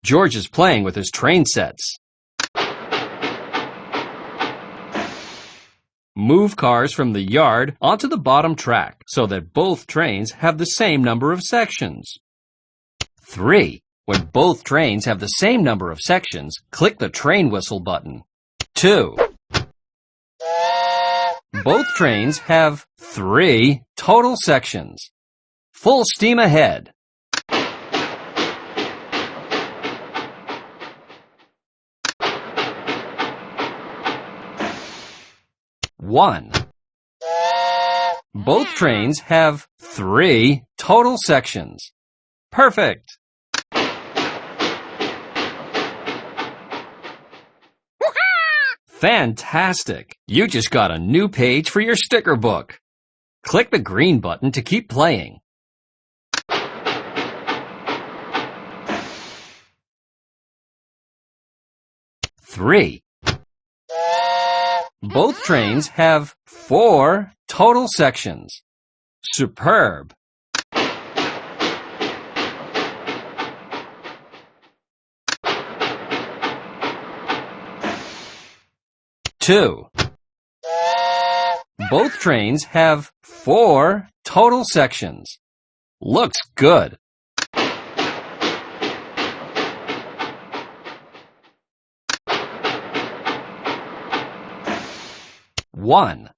George is playing with his train sets. Move cars from the yard onto the bottom track so that both trains have the same number of sections. 3. When both trains have the same number of sections, click the train whistle button. 2. Both trains have 3 total sections. Full steam ahead. One. Both trains have 3 total sections. Perfect! Fantastic! You just got a new page for your sticker book. Click the green button to keep playing. 3. Both trains have 4 total sections. Superb! 2. Both trains have 4 total sections. Looks good. 1.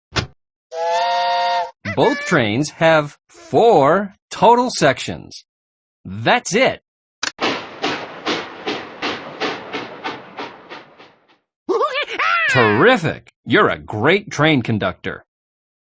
Both trains have 4 total sections. That's it. Terrific! You're a great train conductor.